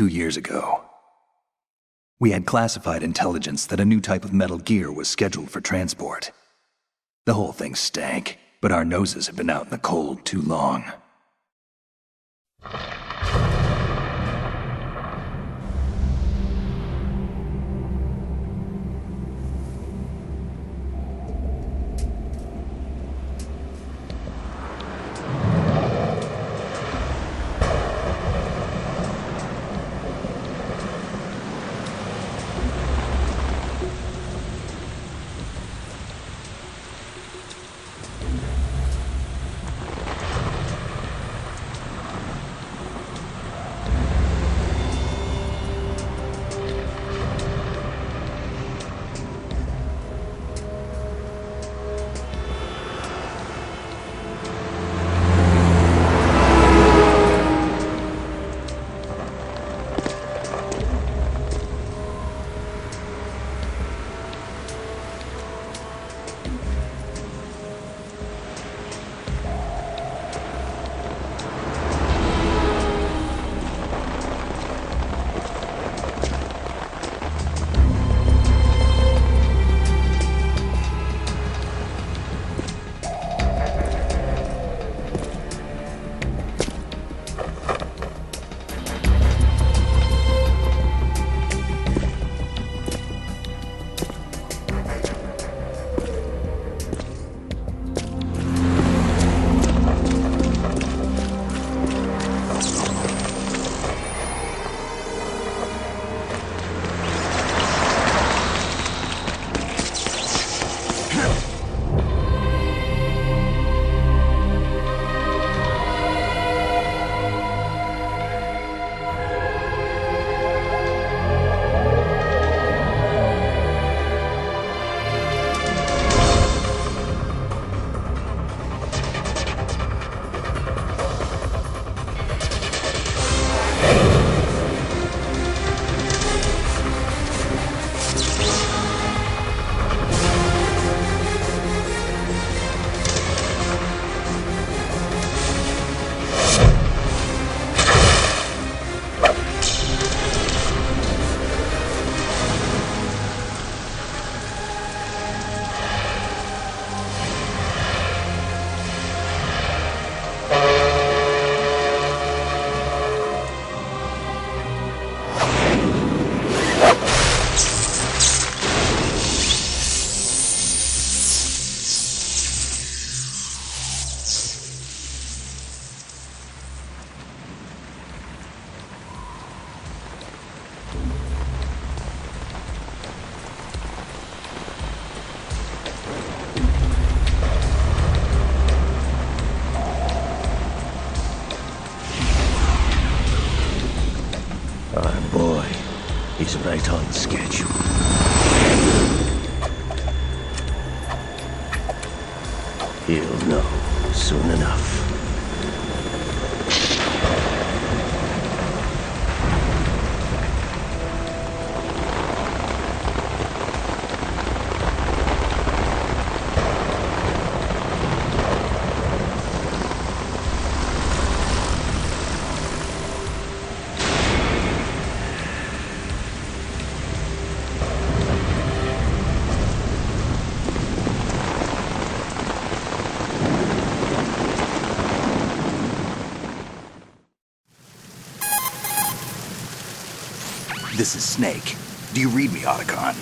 2 years ago. We had classified intelligence that a new type of metal gear was scheduled for transport. The whole thing stank, but our noses had been out in the cold too long. He's right on schedule. He'll know soon enough. This is Snake. Do you read me, Otacon?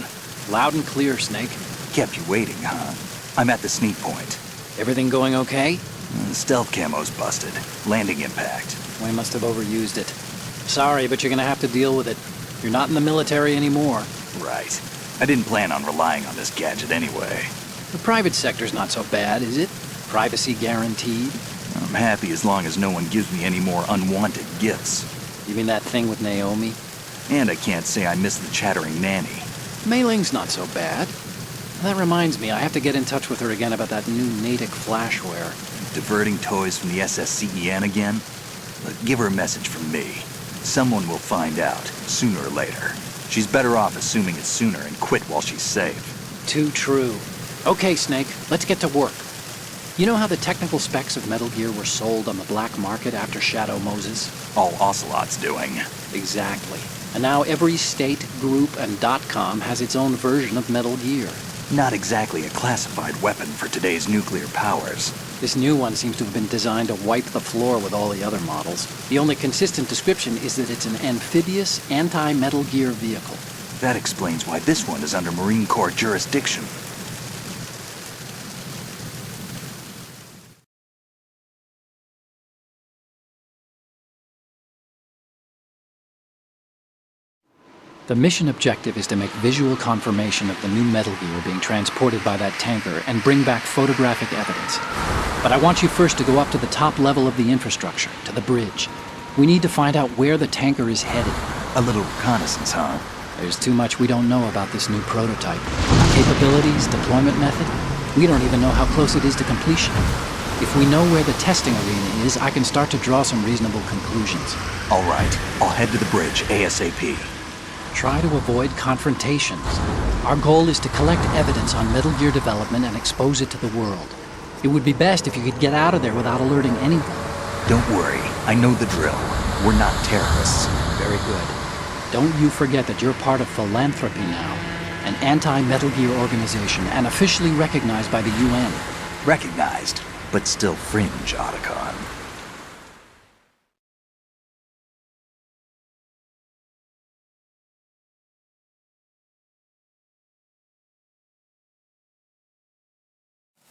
Loud and clear, Snake. Kept you waiting, huh? I'm at the sneak point. Everything going okay? Stealth camo's busted. Landing impact. We must have overused it. Sorry, but you're gonna have to deal with it. You're not in the military anymore. Right. I didn't plan on relying on this gadget anyway. The private sector's not so bad, is it? Privacy guaranteed? I'm happy as long as no one gives me any more unwanted gifts. You mean that thing with Naomi? And I can't say I miss the chattering nanny. Mei Ling's not so bad. That reminds me, I have to get in touch with her again about that new Natick flashware. Diverting toys from the SSCEN again? Look, give her a message from me. Someone will find out, sooner or later. She's better off assuming it's sooner and quit while she's safe. Too true. Okay, Snake, let's get to work. You know how the technical specs of Metal Gear were sold on the black market after Shadow Moses? All Ocelot's doing. Exactly. And now every state, group, and .com has its own version of Metal Gear. Not exactly a classified weapon for today's nuclear powers. This new one seems to have been designed to wipe the floor with all the other models. The only consistent description is that it's an amphibious, anti-Metal Gear vehicle. That explains why this one is under Marine Corps jurisdiction. The mission objective is to make visual confirmation of the new Metal Gear being transported by that tanker and bring back photographic evidence. But I want you first to go up to the top level of the infrastructure, to the bridge. We need to find out where the tanker is headed. A little reconnaissance, huh? There's too much we don't know about this new prototype. Capabilities, deployment method. We don't even know how close it is to completion. If we know where the testing arena is, I can start to draw some reasonable conclusions. All right, I'll head to the bridge ASAP. Try to avoid confrontations. Our goal is to collect evidence on Metal Gear development and expose it to the world. It would be best if you could get out of there without alerting anyone. Don't worry, I know the drill. We're not terrorists. Very good. Don't you forget that you're part of Philanthropy now, an anti-Metal Gear organization and officially recognized by the UN. Recognized, but still fringe, Otacon.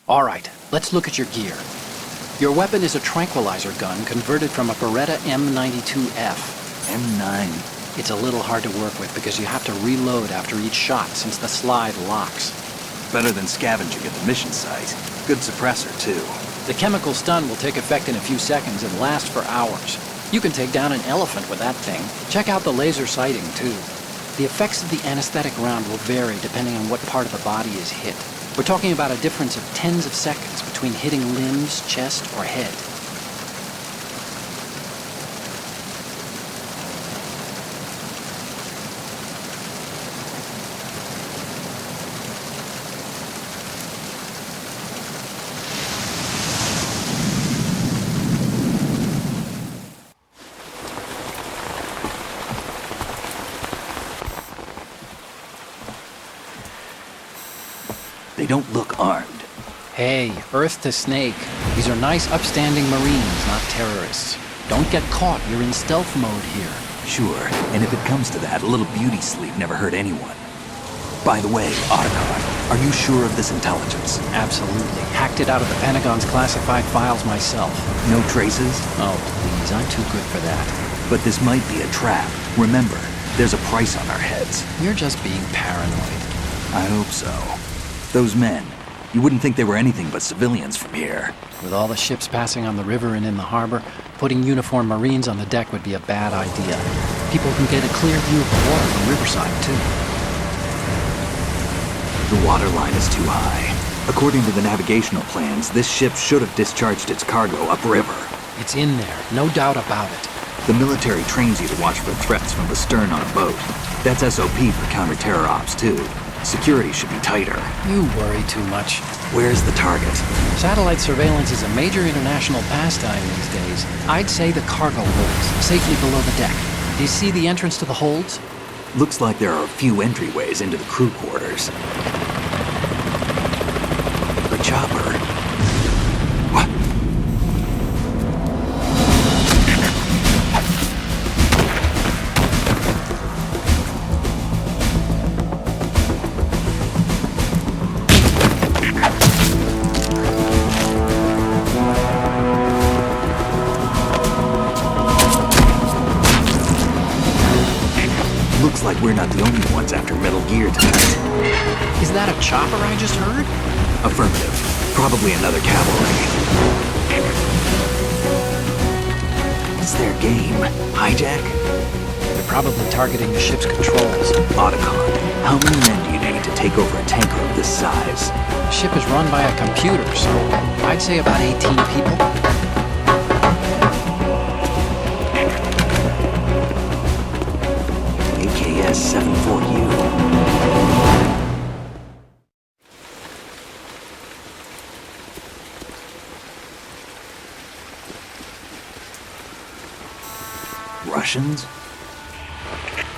All right, let's look at your gear. Your weapon is a tranquilizer gun converted from a Beretta M92F. M9. It's a little hard to work with because you have to reload after each shot since the slide locks. Better than scavenging at the mission site. Good suppressor, too. The chemical stun will take effect in a few seconds and last for hours. You can take down an elephant with that thing. Check out the laser sighting, too. The effects of the anesthetic round will vary depending on what part of the body is hit. We're talking about a difference of tens of seconds between hitting limbs, chest, or head. They don't look armed. Hey, Earth to Snake. These are nice, upstanding Marines, not terrorists. Don't get caught. You're in stealth mode here. Sure, and if it comes to that, a little beauty sleep never hurt anyone. By the way, Otacon, are you sure of this intelligence? Absolutely. Hacked it out of the Pentagon's classified files myself. No traces? Oh, please, I'm too good for that. But this might be a trap. Remember, there's a price on our heads. You're just being paranoid. I hope so. Those men, you wouldn't think they were anything but civilians from here. With all the ships passing on the river and in the harbor, putting uniformed Marines on the deck would be a bad idea. People can get a clear view of the water from Riverside, too. The water line is too high. According to the navigational plans, this ship should have discharged its cargo upriver. It's in there, no doubt about it. The military trains you to watch for threats from the stern on a boat. That's SOP for counter-terror ops, too. Security should be tighter. You worry too much. Where's the target? Satellite surveillance is a major international pastime these days. I'd say the cargo holds, safely below the deck. Do you see the entrance to the holds? Looks like there are a few entryways into the crew quarters. The chopper. What? Looks like we're not the only ones after Metal Gear tonight. Is that a chopper I just heard? Affirmative. Probably another cavalry. What's their game? Hijack? They're probably targeting the ship's controls. Otacon, how many men do you need to take over a tanker of this size? The ship is run by a computer, so I'd say about 18 people. AKS 74U. Russians?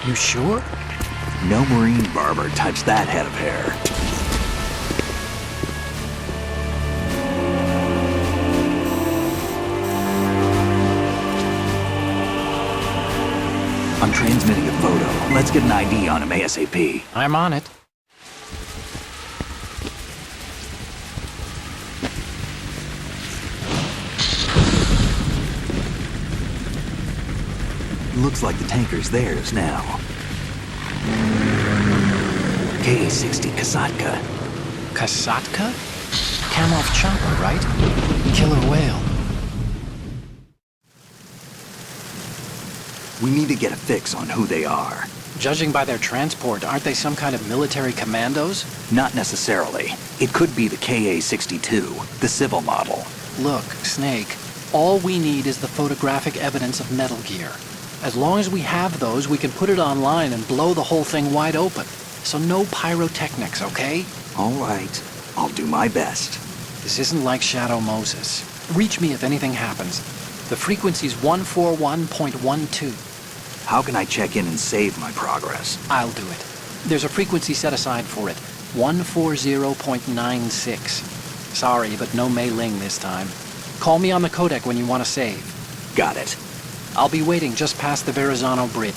You sure? No Marine barber touched that head of hair. I'm transmitting a photo. Let's get an ID on him ASAP. I'm on it. Looks like the tanker's theirs now. K-60 Kasatka. Kasatka? Kamov chopper, right? Killer whale. We need to get a fix on who they are. Judging by their transport, aren't they some kind of military commandos? Not necessarily. It could be the KA-62, the civil model. Look, Snake, all we need is the photographic evidence of Metal Gear. As long as we have those, we can put it online and blow the whole thing wide open. So no pyrotechnics, okay? All right. I'll do my best. This isn't like Shadow Moses. Reach me if anything happens. The frequency's 141.12. How can I check in and save my progress? I'll do it. There's a frequency set aside for it. 140.96. Sorry, but no Mei Ling this time. Call me on the codec when you want to save. Got it. I'll be waiting just past the Verrazano Bridge.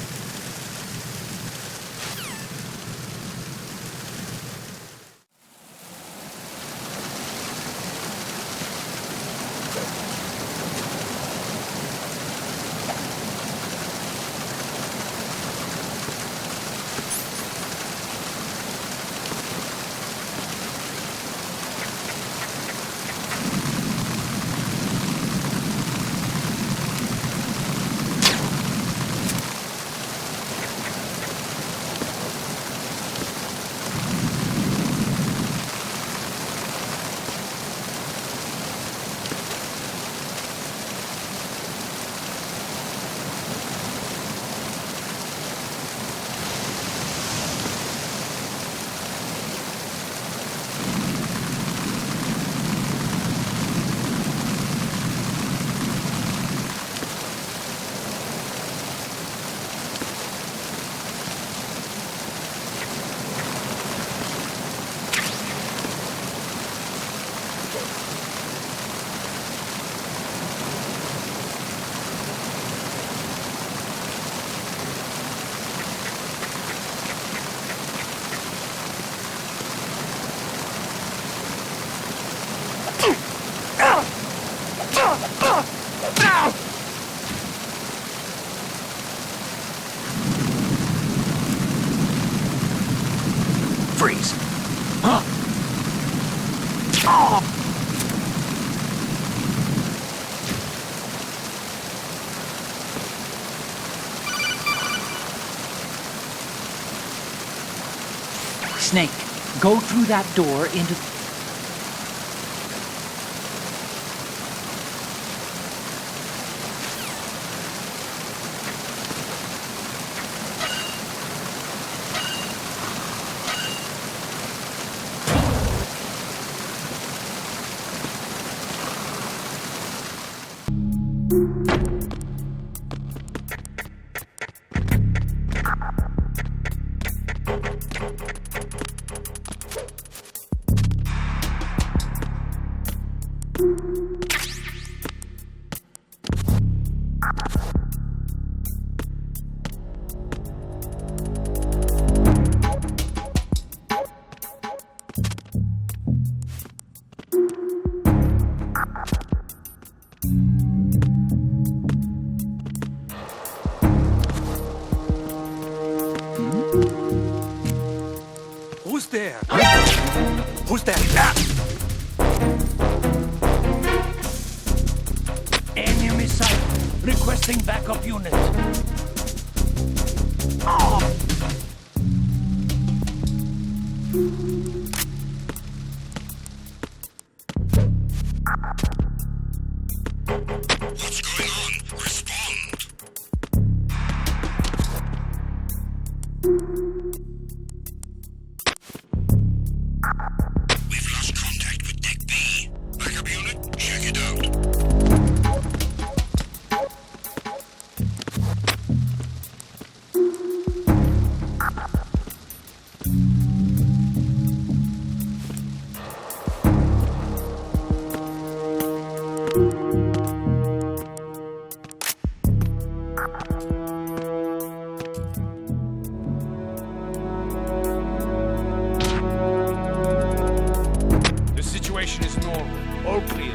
Freeze. Huh? Oh. Snake, go through that door into... Who's there? Who's there? Ah! Enemy sight. Requesting backup unit. Oh! What's going on? Respond! We've lost contact with Deck B. Backup unit, check it out. The situation is normal. All clear.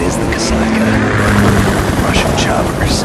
is the Kasaka. Russian choppers.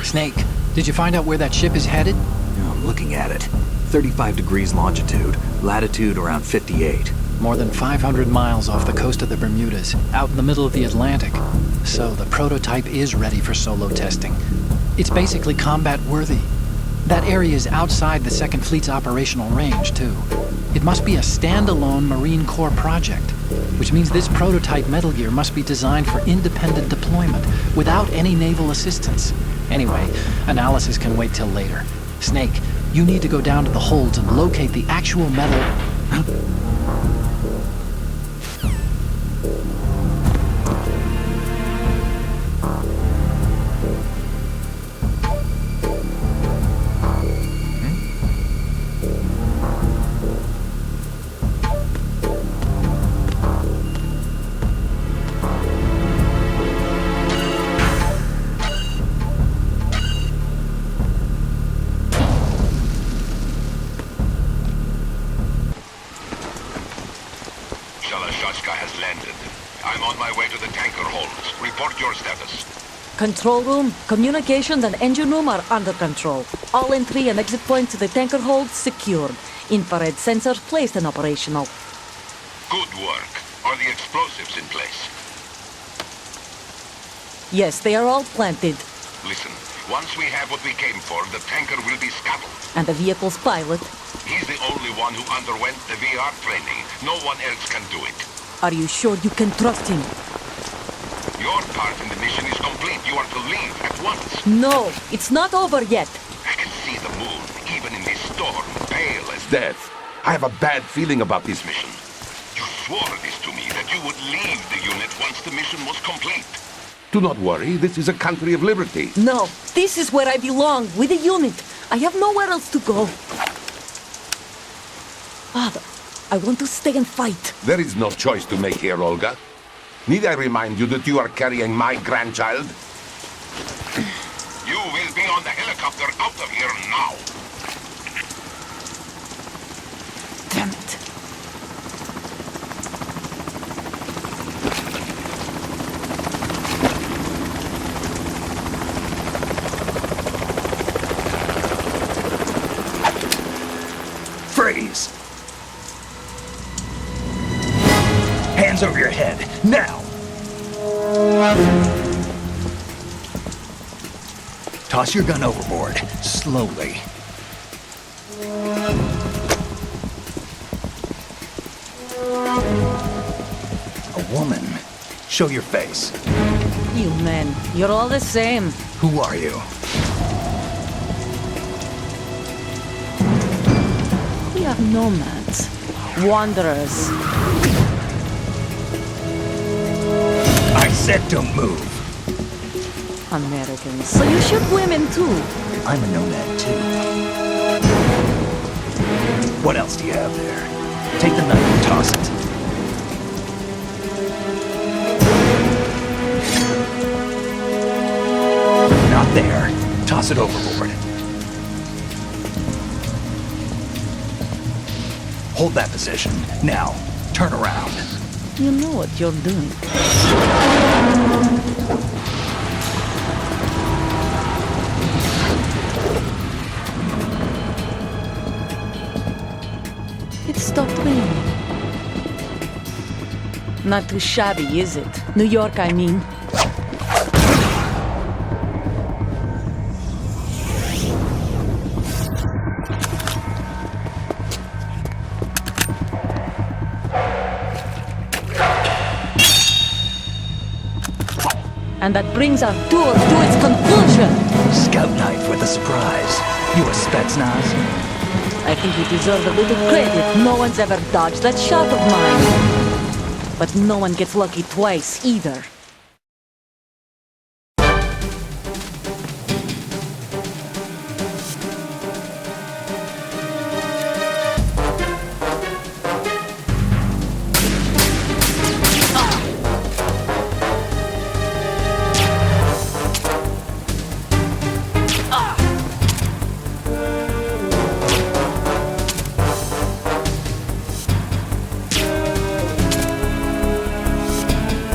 Snake, did you find out where that ship is headed? Yeah, I'm looking at it. 35 degrees longitude, latitude around 58. More than 500 miles off the coast of the Bermudas, out in the middle of the Atlantic. So the prototype is ready for solo testing. It's basically combat-worthy. That area is outside the Second Fleet's operational range, too. It must be a standalone Marine Corps project, which means this prototype Metal Gear must be designed for independent deployment, without any naval assistance. Anyway, analysis can wait till later. Snake, you need to go down to the holds and locate the actual metal... has landed. I'm on my way to the tanker holds. Report your status. Control room, communications and engine room are under control. All entry and exit points to the tanker holds secured. Infrared sensors placed and operational. Good work. Are the explosives in place? Yes, they are all planted. Listen, once we have what we came for, the tanker will be scuttled. And the vehicle's pilot? He's the only one who underwent the VR training. No one else can do it. Are you sure you can trust him? Your part in the mission is complete. You are to leave at once. No, it's not over yet. I can see the moon, even in this storm, pale as Death. I have a bad feeling about this mission. You swore this to me, that you would leave the unit once the mission was complete. Do not worry, this is a country of liberty. No, this is where I belong, with the unit. I have nowhere else to go. Father, I want to stay and fight. There is no choice to make here, Olga. Need I remind you that you are carrying my grandchild? You will be on the helicopter out of here now. Damn it. Freeze! Hands over your head, now! Toss your gun overboard, slowly. A woman. Show your face. You men, you're all the same. Who are you? We are nomads, wanderers. I said don't move. Americans. So you shoot women too. I'm a nomad too. What else do you have there? Take the knife and toss it. Not there. Toss it overboard. Hold that position. Now, turn around. You know what you're doing. Not too shabby, is it? New York, I mean. And that brings our tour to its conclusion. Scout knife with a surprise. You a Spetsnaz? I think you deserve a little credit. No one's ever dodged that shot of mine. But no one gets lucky twice, either.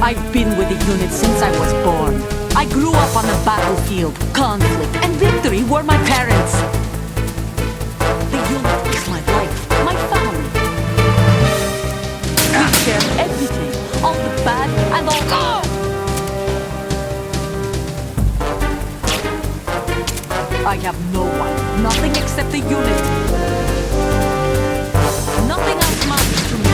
I've been with the unit since I was born. I grew up on the battlefield. Conflict and victory were my parents. The unit is my life, my family. We share everything, all the bad and all good. I have no one, nothing except the unit. Nothing else matters to me.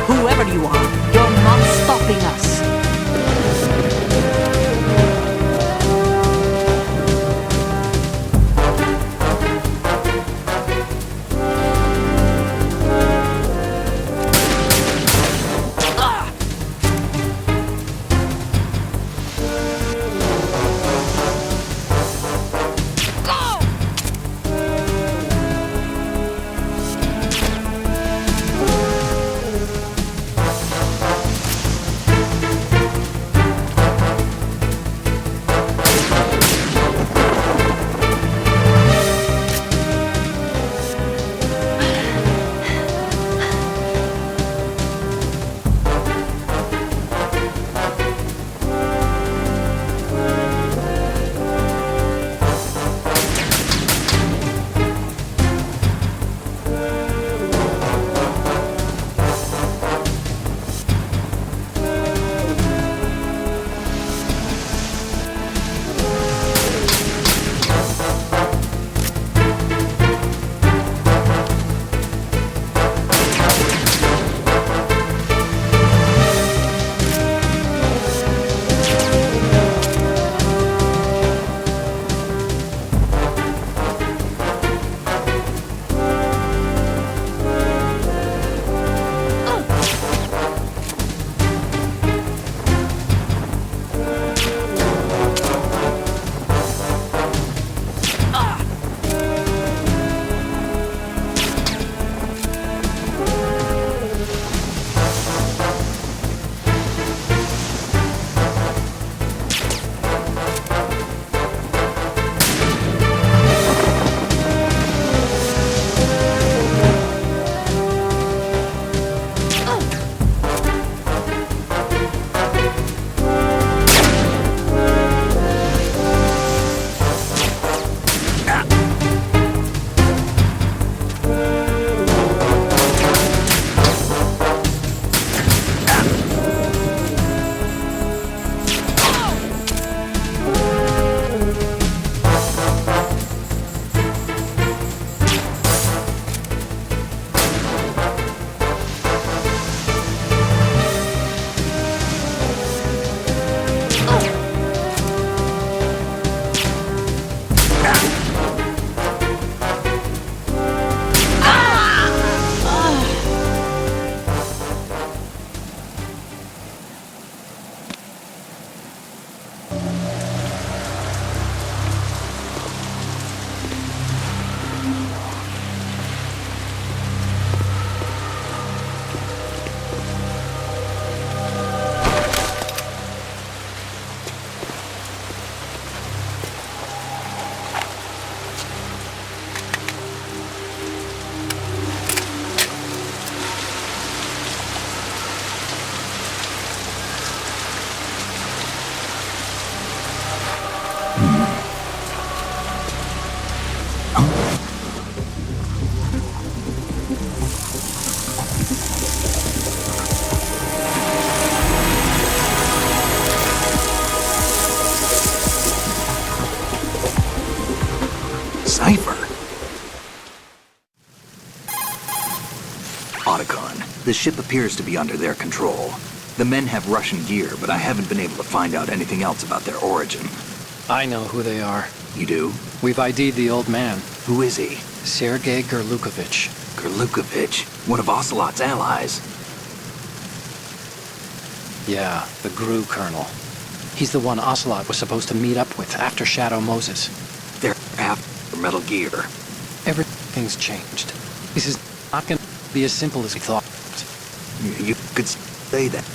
Whoever you are, you're not stopping us. The ship appears to be under their control. The men have Russian gear, but I haven't been able to find out anything else about their origin. I know who they are. You do? We've ID'd the old man. Who is he? Sergei Gerlukovich. Gerlukovich, one of Ocelot's allies. Yeah, the GRU colonel. He's the one Ocelot was supposed to meet up with after Shadow Moses. They're after Metal Gear. Everything's changed. This is not going to be as simple as we thought. You could say that.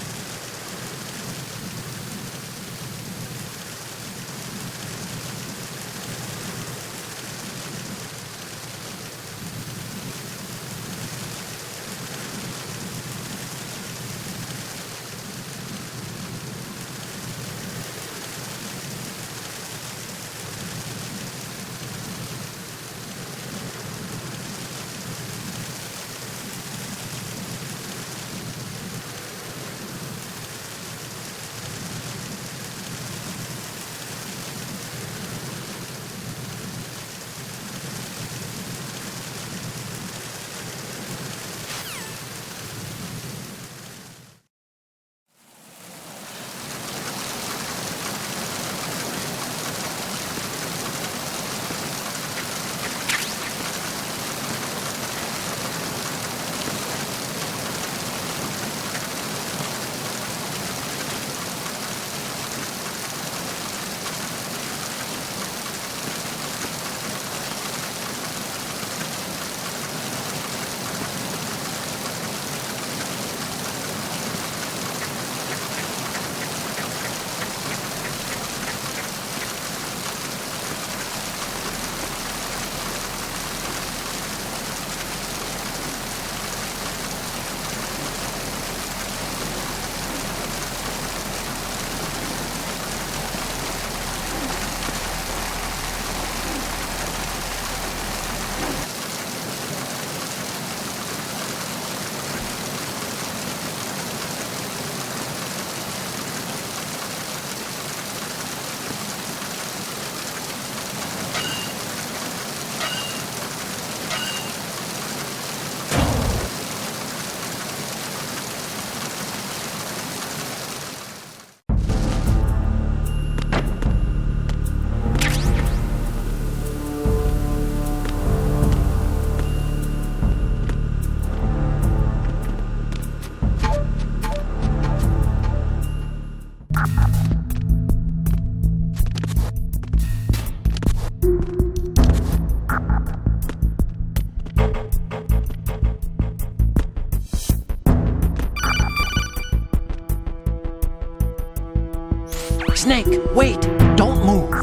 Snake, wait! Don't move!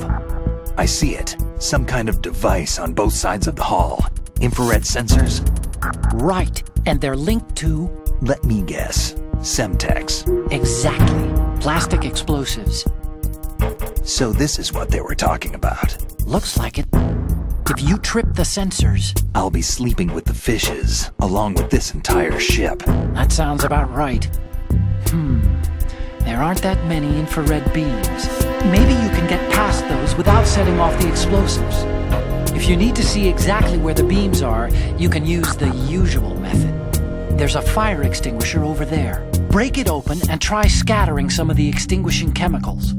I see it. Some kind of device on both sides of the hall. Infrared sensors? Right, and they're linked to... Let me guess. Semtex. Exactly. Plastic explosives. So this is what they were talking about. Looks like it. If you trip the sensors... I'll be sleeping with the fishes, along with this entire ship. That sounds about right. There aren't that many infrared beams. Maybe you can get past those without setting off the explosives. If you need to see exactly where the beams are, you can use the usual method. There's a fire extinguisher over there. Break it open and try scattering some of the extinguishing chemicals.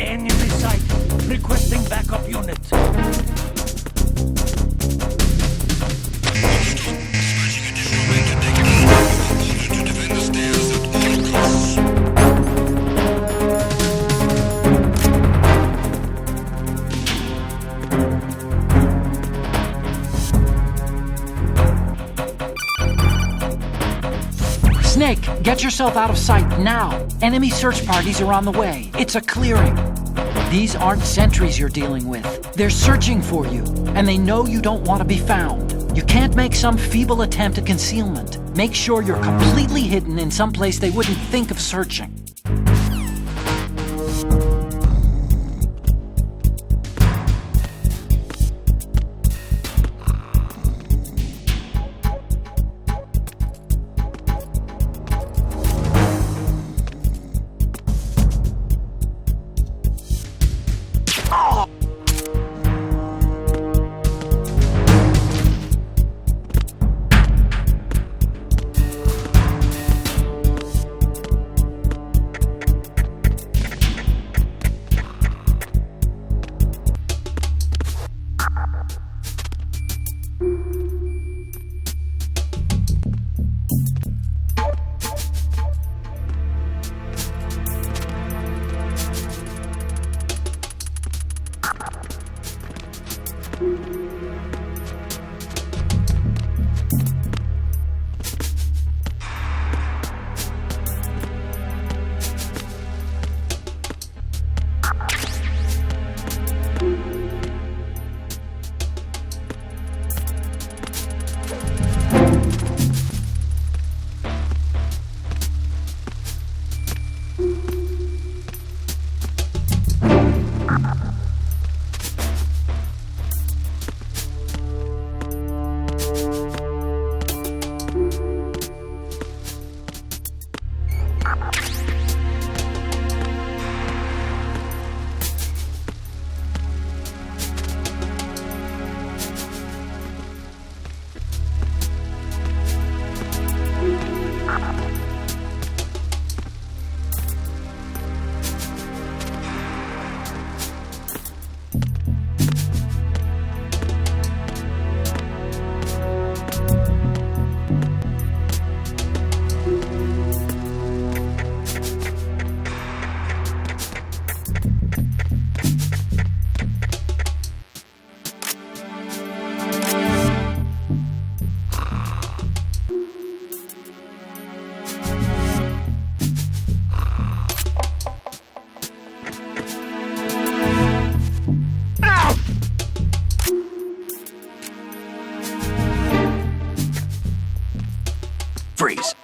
Enemy sight. Requesting backup unit. Snake, get yourself out of sight now. Enemy search parties are on the way. It's a clearing. These aren't sentries you're dealing with. They're searching for you, and they know you don't want to be found. You can't make some feeble attempt at concealment. Make sure you're completely hidden in some place they wouldn't think of searching. Freeze.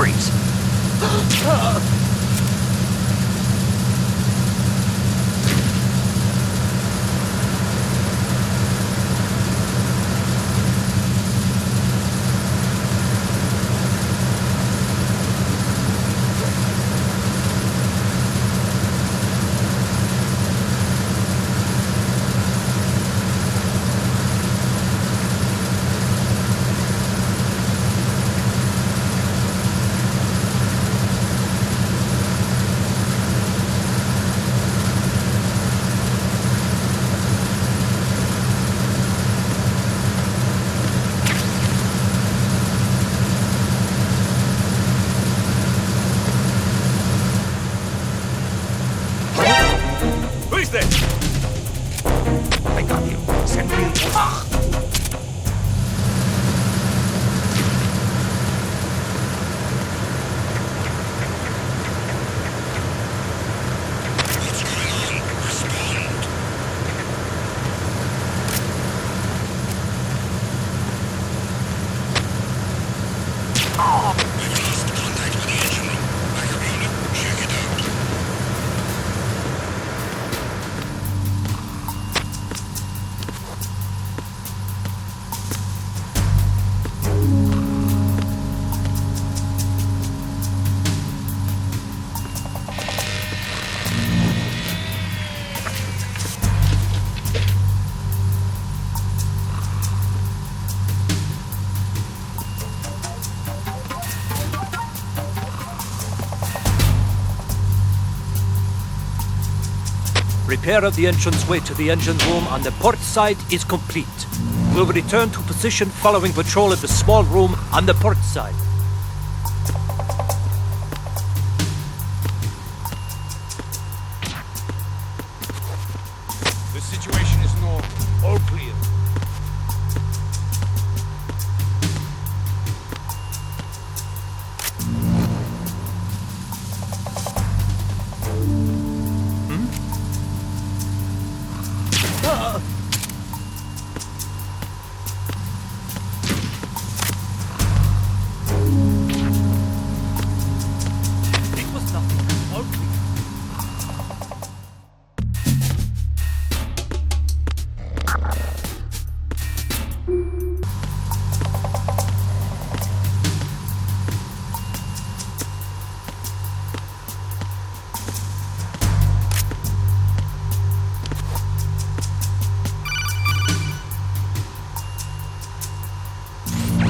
brakes. I got you. Send me. Repair of the entranceway to the engine room on the port side is complete. We'll return to position following patrol of the small room on the port side. The situation is normal. All clear.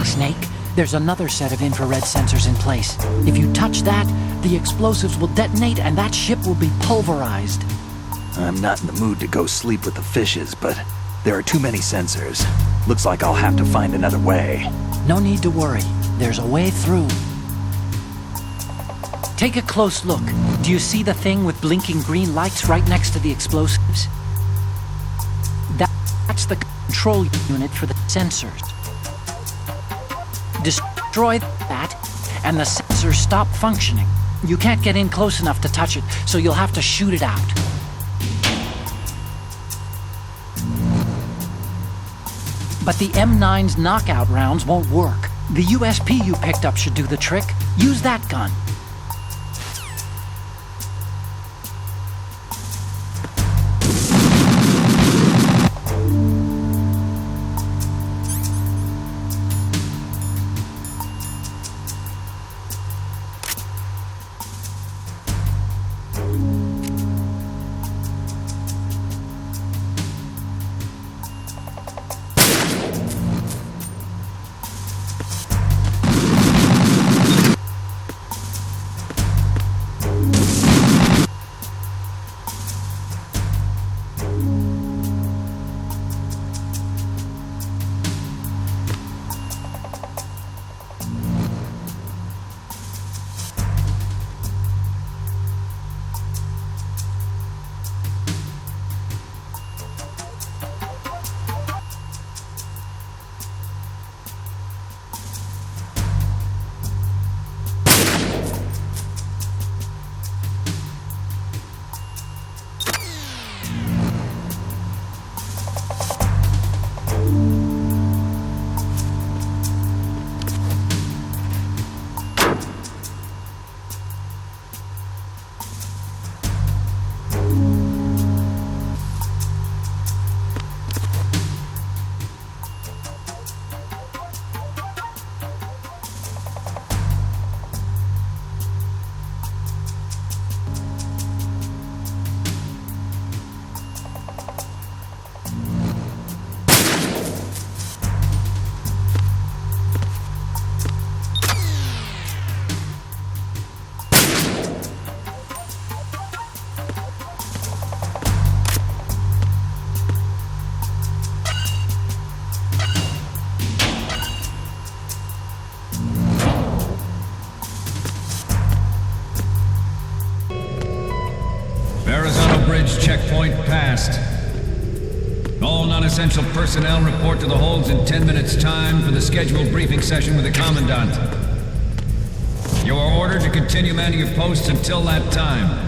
Snake, there's another set of infrared sensors in place. If you touch that, the explosives will detonate and that ship will be pulverized. I'm not in the mood to go sleep with the fishes, but there are too many sensors. Looks like I'll have to find another way. No need to worry. There's a way through. Take a close look. Do you see the thing with blinking green lights right next to the explosives? That's the control unit for the sensors. Destroy that, and the sensors stop functioning. You can't get in close enough to touch it, so you'll have to shoot it out. But the M9's knockout rounds won't work. The USP you picked up should do the trick. Use that gun. Vessel personnel report to the holds in 10 minutes' time for the scheduled briefing session with the Commandant. You are ordered to continue manning your posts until that time.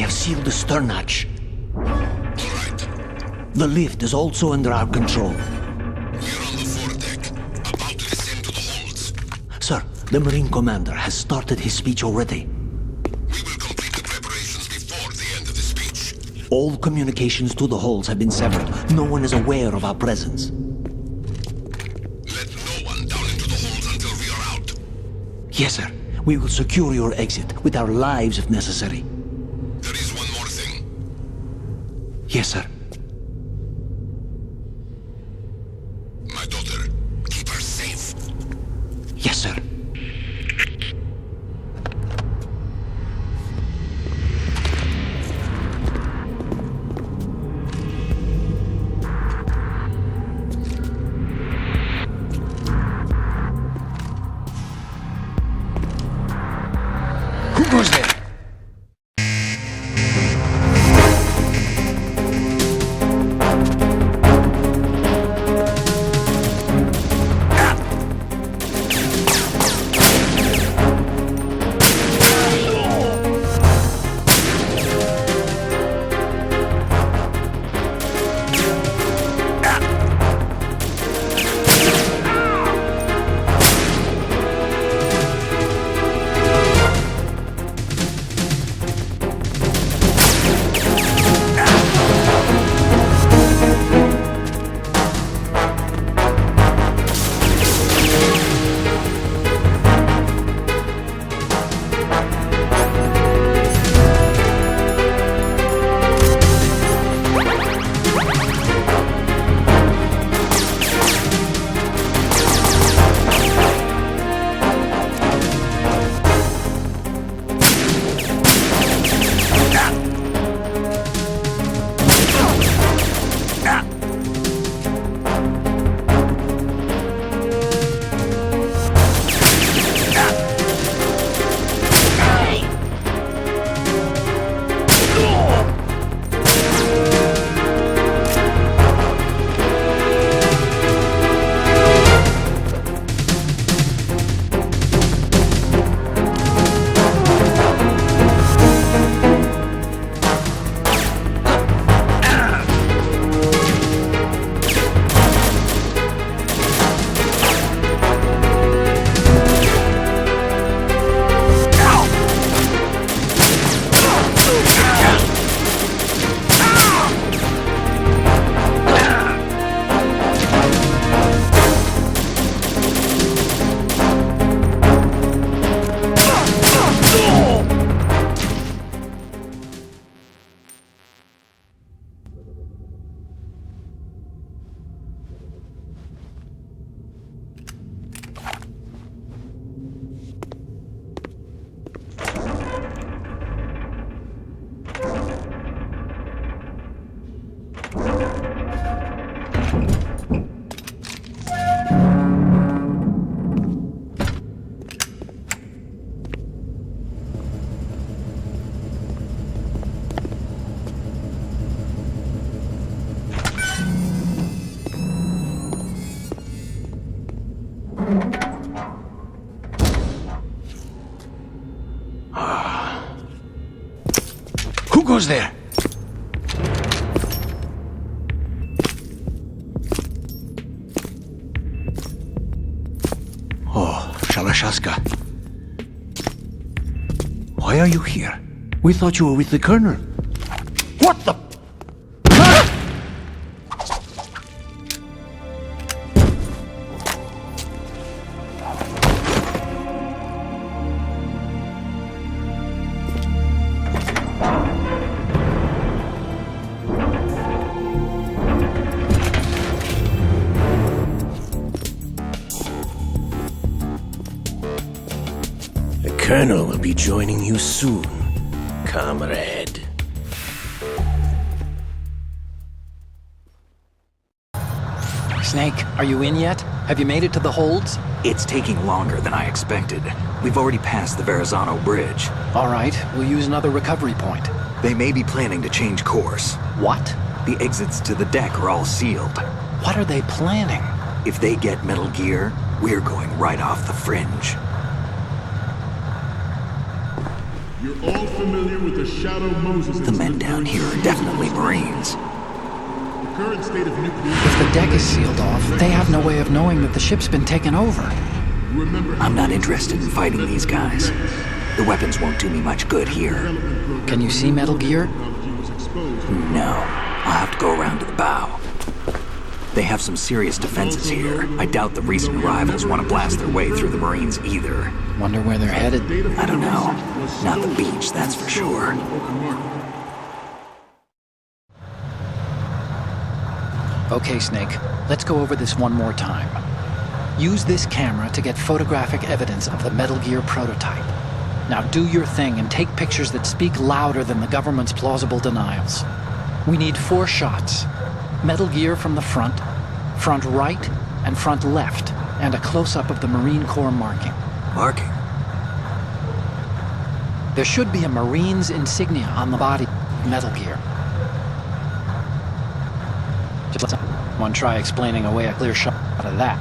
Sealed the stern hatch. The lift is also under our control. We're on the foredeck, about to descend to the holds. Sir, the Marine Commander has started his speech already. We will complete the preparations before the end of the speech. All communications to the holds have been severed. No one is aware of our presence. Let no one down into the holds until we are out. Yes, sir. We will secure your exit with our lives if necessary. There is one more thing. Yes, sir. My daughter, keep her safe. Yes, sir. Who goes there? goes there? Oh, Shalashaska. Why are you here? We thought you were with the Colonel. What the... The Colonel will be joining you soon, comrade. Snake, are you in yet? Have you made it to the holds? It's taking longer than I expected. We've already passed the Verrazano Bridge. All right, we'll use another recovery point. They may be planning to change course. What? The exits to the deck are all sealed. What are they planning? If they get Metal Gear, we're going right off the fringe. You're all familiar with the Shadow Moses The men down here are definitely Marines. The current state of nuclear... If the deck is sealed off, they have no way of knowing that the ship's been taken over. I'm not interested in fighting these guys. The weapons won't do me much good here. Can you see Metal Gear? No. I'll have to go around to the bow. They have some serious defenses here. I doubt the recent arrivals want to blast their way through the Marines either. Wonder where they're headed? I don't know. Not the beach, that's for sure. Okay, Snake. Let's go over this one more time. Use this camera to get photographic evidence of the Metal Gear prototype. Now do your thing and take pictures that speak louder than the government's plausible denials. We need 4 shots. Metal Gear from the front right, and front left, and a close-up of the Marine Corps marking. Marking? There should be a Marine's insignia on the body of Metal Gear. Just let someone try explaining away a clear shot of that.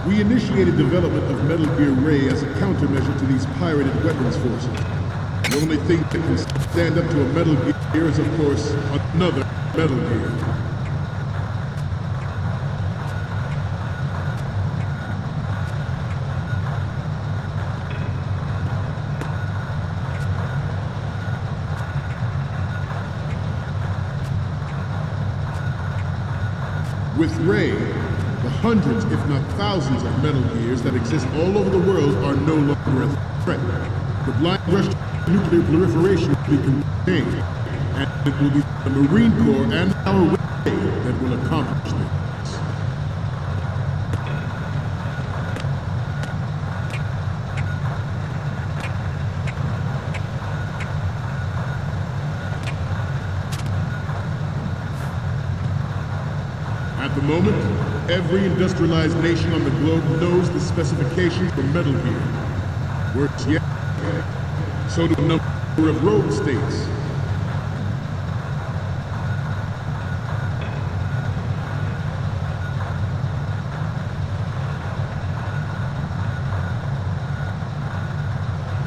We initiated development of Metal Gear Ray as a countermeasure to these pirated weapons forces. The only thing that can stand up to a Metal Gear is, of course, another Metal Gear. With Ray, the hundreds, if not thousands, of Metal Gears that exist all over the world are no longer a threat. The blind rush to nuclear proliferation will be contained, and it will be the Marine Corps and our Ray that will accomplish this. At the moment, every industrialized nation on the globe knows the specifications for Metal Gear. Works yet. So do a number of rogue states.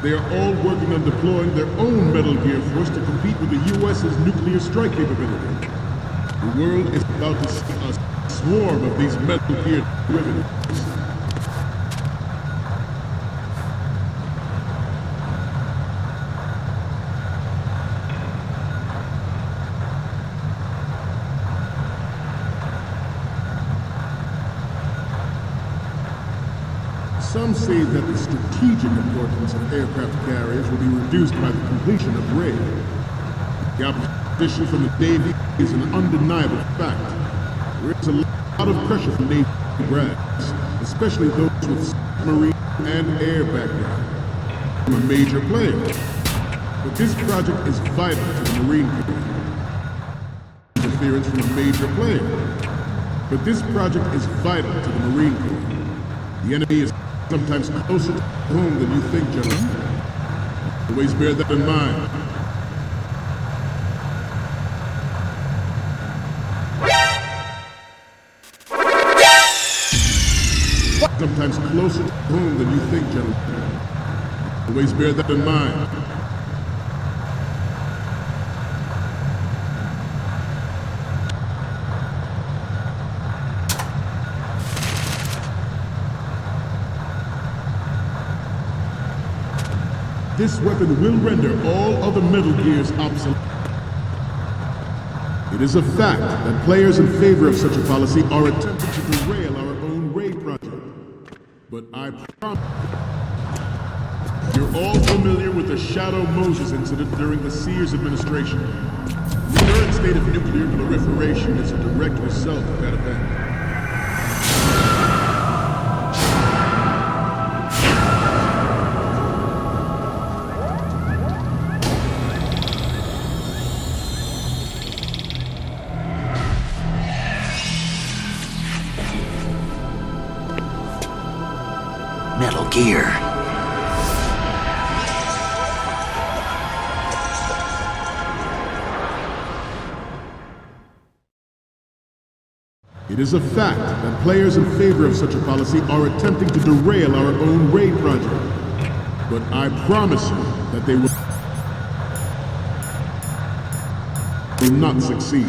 They are all working on deploying their own Metal Gear force to compete with the U.S.'s nuclear strike capability. The world is about to see a swarm of these Metal Gear derivatives. Some say that the strategic importance of aircraft carriers will be reduced by the completion of RAID. The opposition from the Navy is an undeniable fact. There is a lot of pressure from Navy grads, especially those with submarine and air background, from a major player. But this project is vital to the Marine Corps. Interference from a major player. But this project is vital to the Marine Corps. The enemy is sometimes closer to home than you think, gentlemen. Always bear that in mind. Sometimes closer to home than you think, gentlemen. Always bear that in mind. This weapon will render all other Metal Gears obsolete. It is a fact that players in favor of such a policy are attempting to derail our own RAID project. But I promise you're all familiar with the Shadow Moses incident during the Sears administration. The current state of nuclear proliferation is a direct result of that event. Metal Gear. It is a fact that players in favor of such a policy are attempting to derail our own RAID project. But I promise you that they will not succeed.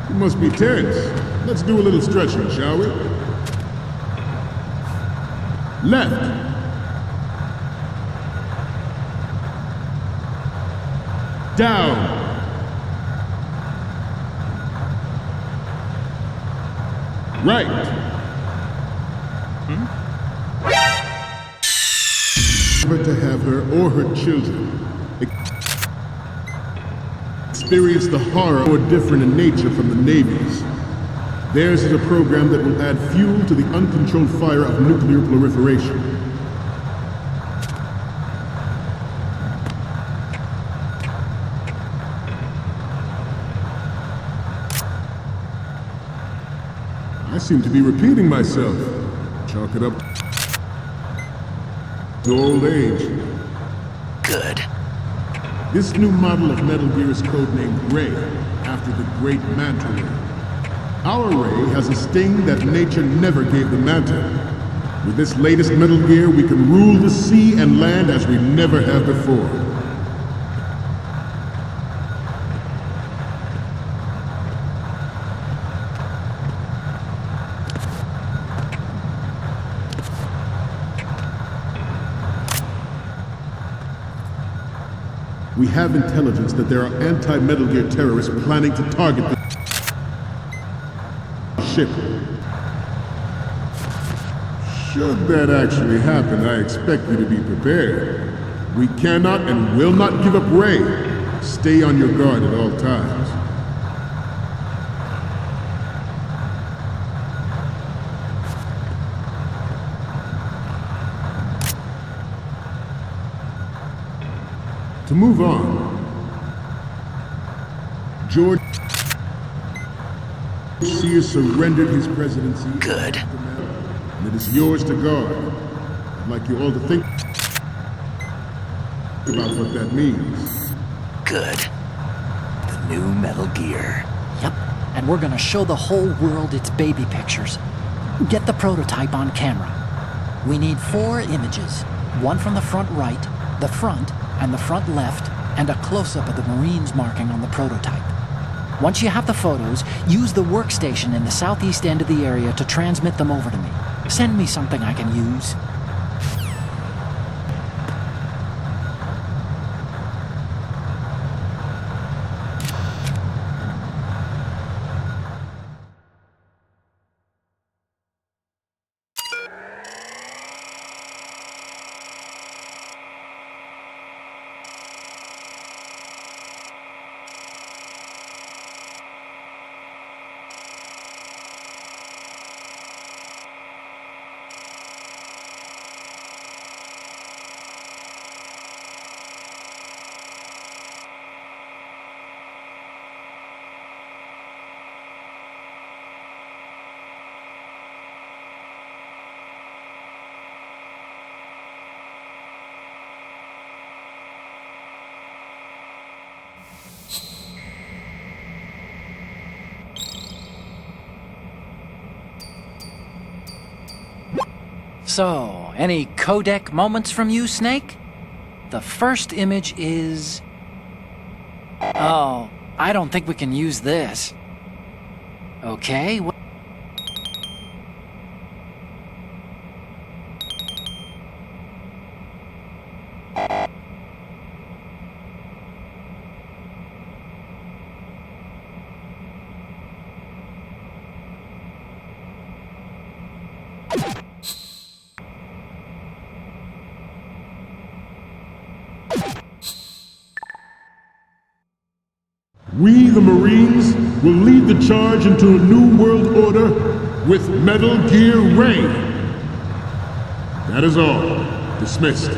You must be tense. Let's do a little stretching, shall we? Left. Down. Right. Never to have her or her children experience the horror or different in nature from the navies. Theirs is a program that will add fuel to the uncontrolled fire of nuclear proliferation. I seem to be repeating myself. Chalk it up to old age. Good. This new model of Metal Gear is codenamed Ray, after the great Manta Ray. Our Ray has a sting that nature never gave the Manta. With this latest Metal Gear, we can rule the sea and land as we never have before. We have intelligence that there are anti-Metal Gear terrorists planning to target the ship. Should that actually happen, I expect you to be prepared. We cannot and will not give up Ray. Stay on your guard at all times. To move on, George Sears surrendered his presidency. Good. And it is yours to guard. I'd like you all to think about what that means. Good. The new Metal Gear. Yep, and we're gonna show the whole world its baby pictures. Get the prototype on camera. We need 4 images. One from the front right, the front, and the front left, and a close-up of the Marines marking on the prototype. Once you have the photos, use the workstation in the southeast end of the area to transmit them over to me. Send me something I can use. So, any codec moments from you, Snake? The first image is... Oh, I don't think we can use this. Okay, We, the Marines, will lead the charge into a new world order with Metal Gear Ray. That is all. Dismissed.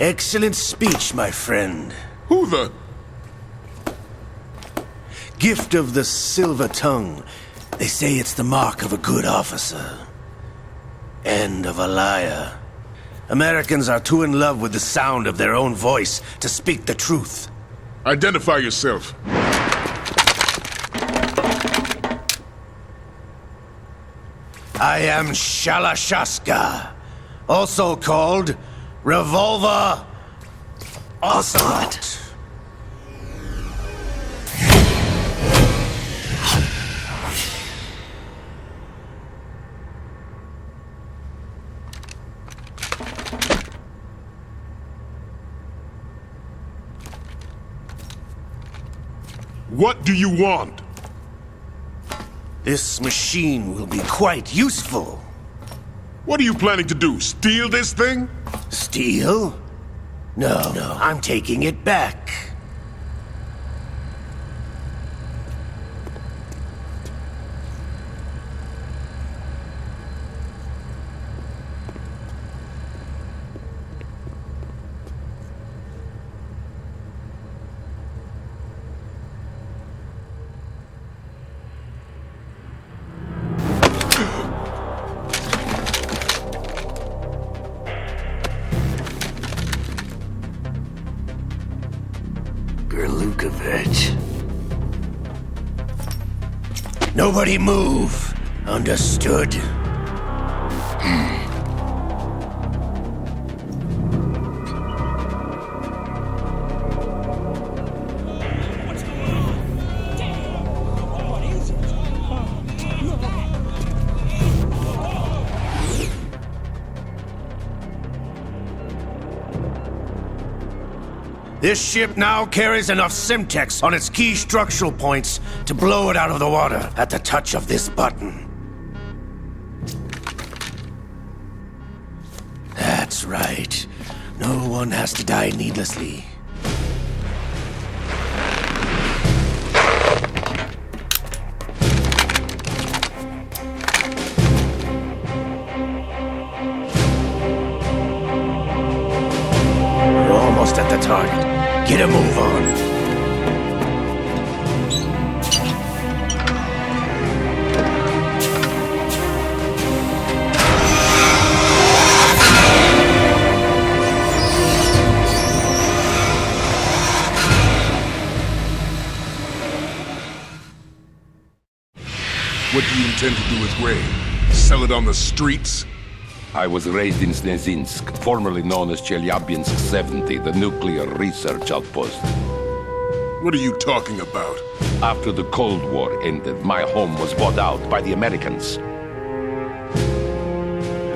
Excellent speech, my friend. Who the... Gift of the silver tongue. They say it's the mark of a good officer. And of a liar. Americans are too in love with the sound of their own voice to speak the truth. Identify yourself. I am Shalashaska, also called Revolver Ocelot. What do you want? This machine will be quite useful. What are you planning to do? Steal this thing? Steal? No, I'm taking it back. Nobody move. Understood? This ship now carries enough Simtex on its key structural points to blow it out of the water at the touch of this button. That's right. No one has to die needlessly. We're almost at the target. Get a move on. What do you intend to do with Ray? Sell it on the streets? I was raised in Snezinsk, formerly known as Chelyabinsk 70, the nuclear research outpost. What are you talking about? After the Cold War ended, my home was bought out by the Americans.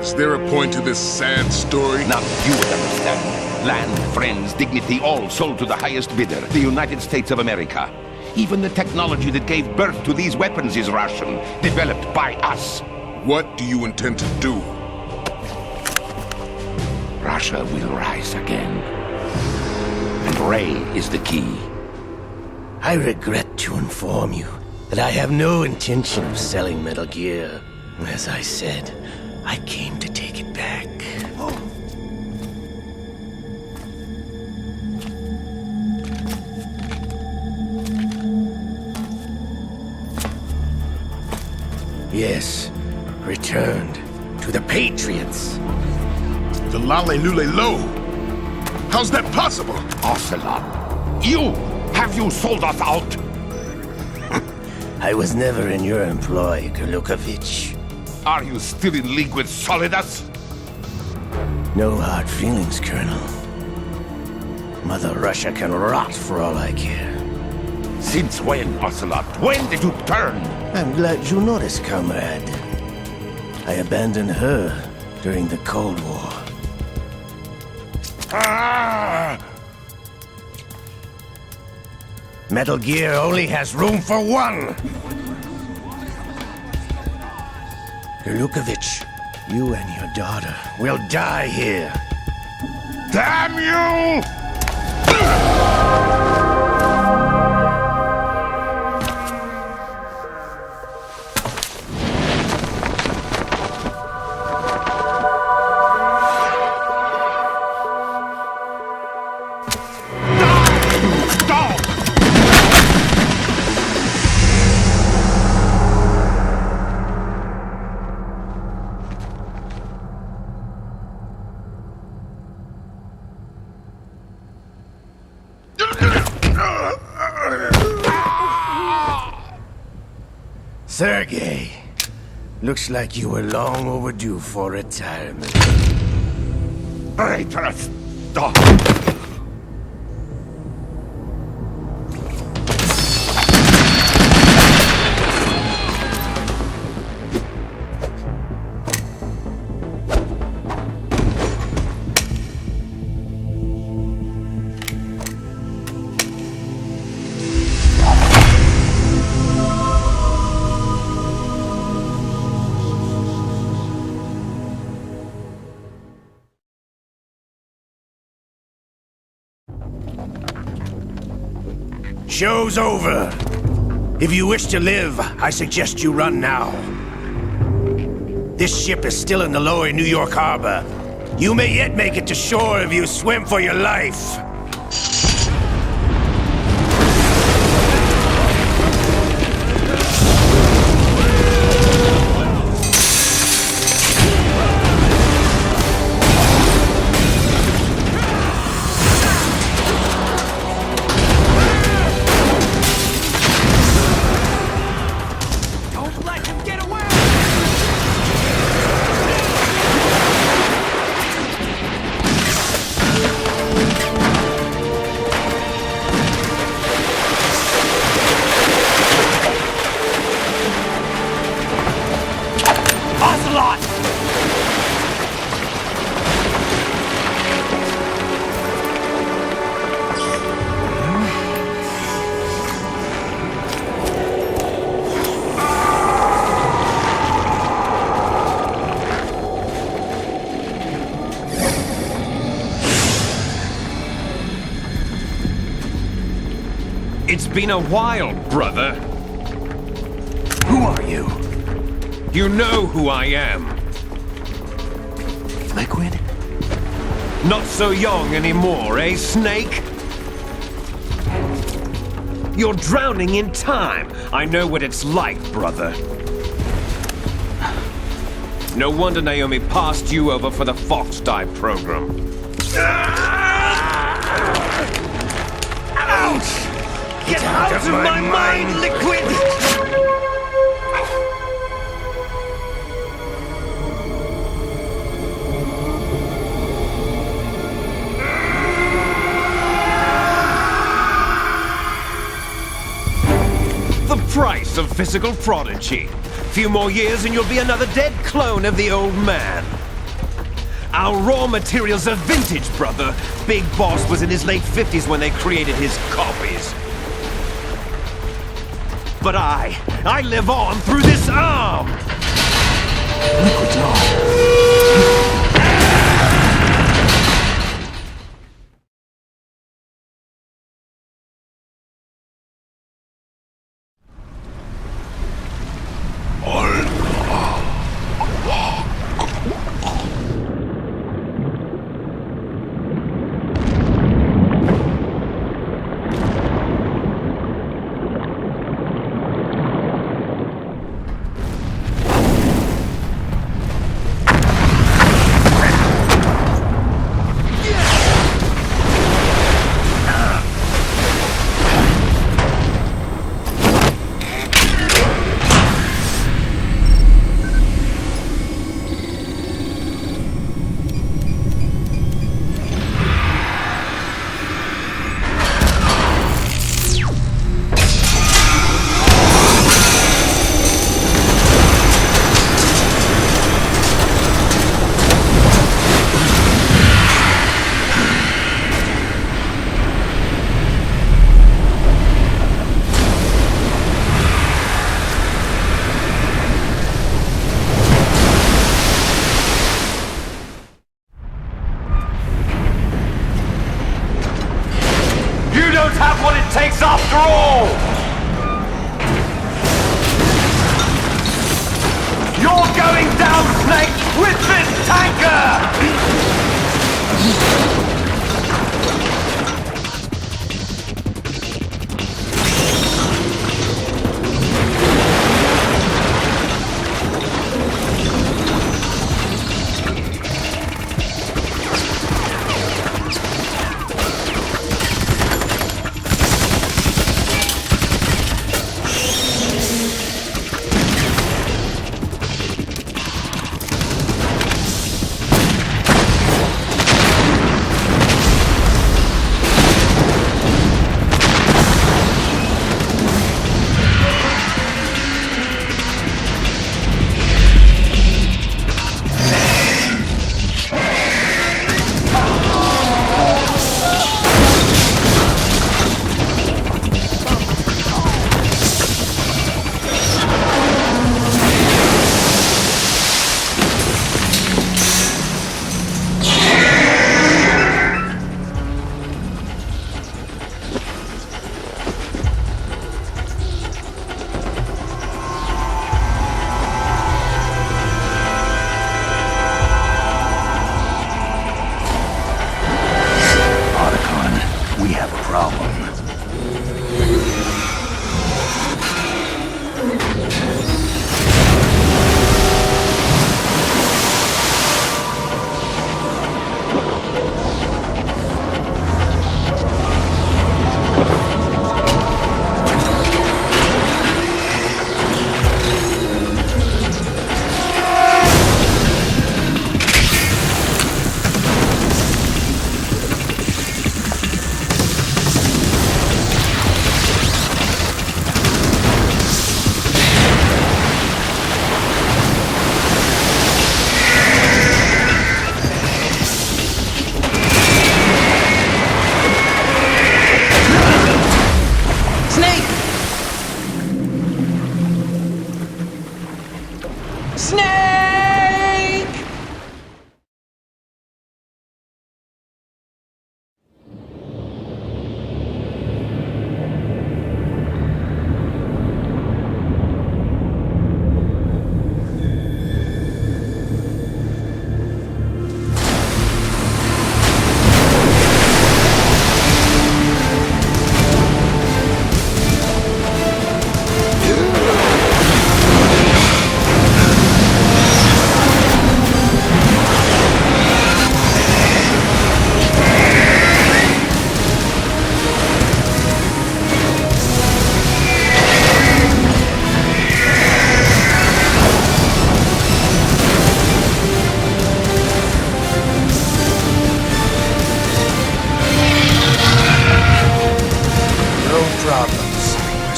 Is there a point to this sad story? Not you would understand. Land, friends, dignity, all sold to the highest bidder, the United States of America. Even the technology that gave birth to these weapons is Russian, developed by us. What do you intend to do? Russia will rise again. And Ray is the key. I regret to inform you that I have no intention of selling Metal Gear. As I said, I came to take it back. Yes, returned to the Patriots. The Lale Lule Lo. How's that possible? Ocelot, have you sold us out? I was never in your employ, Golukovich. Are you still in league with Solidus? No hard feelings, Colonel. Mother Russia can rot for all I care. Since when, Ocelot? When did you turn? I'm glad you noticed, comrade. I abandoned her during the Cold War. Ah! Metal Gear only has room for one! Golukovich, you and your daughter will die here. Damn you! Sergei, looks like you were long overdue for retirement. Traitorous dog! Show's over. If you wish to live, I suggest you run now. This ship is still in the lower New York harbor. You may yet make it to shore if you swim for your life. It's been a while, brother. Who are you? You know who I am. Liquid? Not so young anymore, eh, Snake? You're drowning in time. I know what it's like, brother. No wonder Naomi passed you over for the Fox Dive program. Ouch! Get out of my mind, Liquid! The price of physical prodigy. Few more years and you'll be another dead clone of the old man. Our raw materials are vintage, brother. Big Boss was in his late 50s when they created his copies. But I live on through this arm! Liquid's on. Snake with this tanker!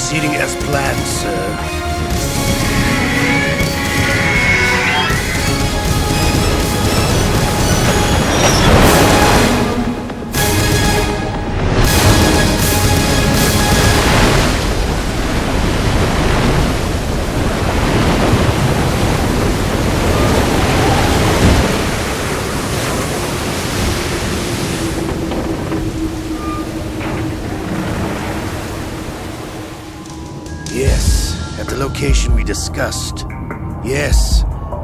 Proceeding as planned, sir. Yes, at the location we discussed. Yes,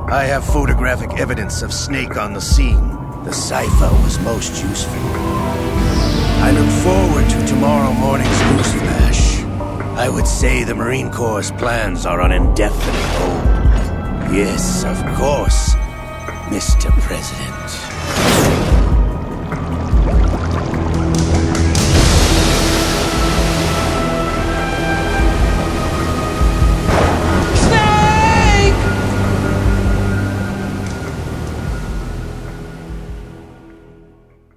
I have photographic evidence of Snake on the scene. The cipher was most useful. I look forward to tomorrow morning's news flash. I would say the Marine Corps' plans are on indefinite hold. Yes, of course, Mr. President.